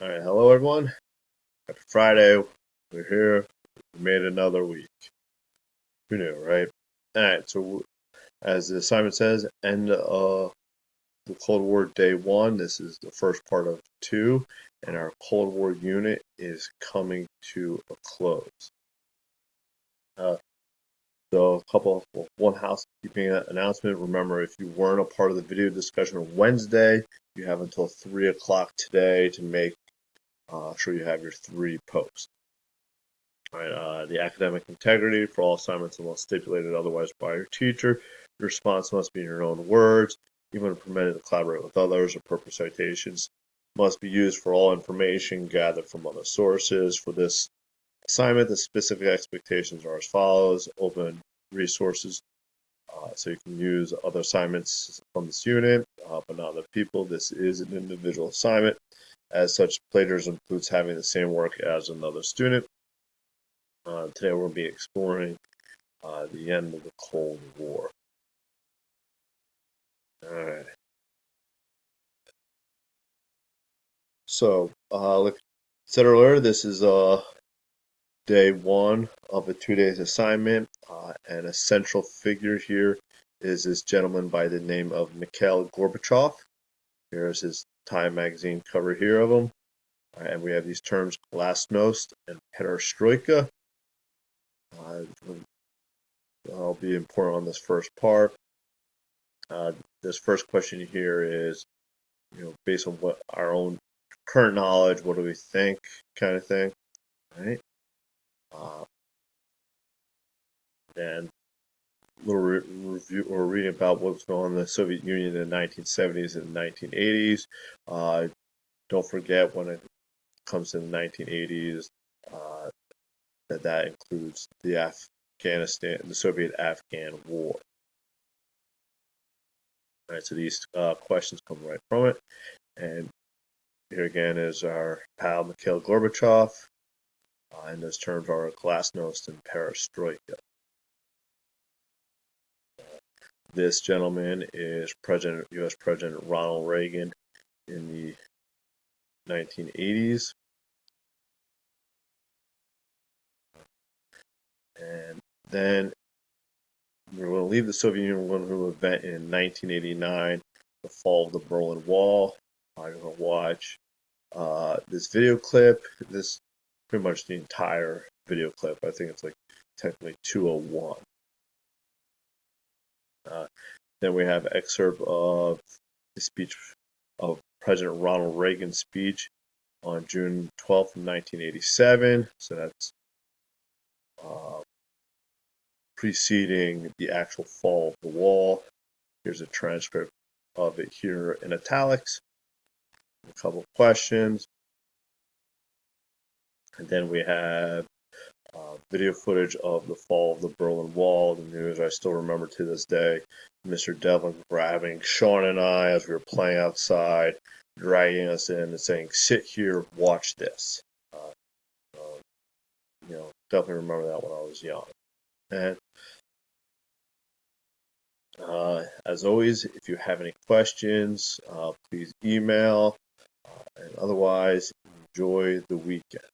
All right, hello everyone. Happy Friday. We're here. We made another week. Who knew, right? All right. So, as the assignment says, end of the Cold War Day 1. This is the first part of 2, and our Cold War unit is coming to a close. So, one housekeeping announcement. Remember, if you weren't a part of the video discussion on Wednesday, you have until 3 o'clock today to make sure you have your 3 posts. All right, the academic integrity for all assignments unless stipulated otherwise by your teacher. Your response must be in your own words. Even when permitted to collaborate with others or purpose citations must be used for all information gathered from other sources. For this assignment, the specific expectations are as follows. Open resources, so you can use other assignments from this unit, but not other people. This is an individual assignment. As such, plagiarism includes having the same work as another student. Today we'll be exploring the end of the Cold War. All right. So, like I said earlier, this is day 1 of a 2 days assignment, and a central figure here is this gentleman by the name of Mikhail Gorbachev. Here's his Time magazine cover here of him, and we have these terms glasnost and perestroika. That'll be important on this first part. This first question here is, based on what our own current knowledge, what do we think, kind of thing, right? And a little review or reading about what was going on in the Soviet Union in the 1970s and 1980s. Don't forget when it comes to the 1980s, that includes the Soviet-Afghan War. All right, so these questions come right from it. And here again is our pal Mikhail Gorbachev, and those terms are glasnost and perestroika. This gentleman is U.S. President Ronald Reagan in the 1980s. And then we're going to leave the Soviet Union. We're going to an event in 1989, the fall of the Berlin Wall. I'm going to watch this video clip. This pretty much the entire video clip. I think it's like technically 201. Then we have excerpt of the speech of President Ronald Reagan's speech on June 12th, 1987. So that's preceding the actual fall of the wall. Here's a transcript of it here in italics. A couple of questions. And then we have video footage of the fall of the Berlin Wall. The news I still remember to this day. Mr. Devlin grabbing Sean and I as we were playing outside, dragging us in and saying, "Sit here, watch this." Definitely remember that when I was young. And as always, if you have any questions, please email. And otherwise, enjoy the weekend.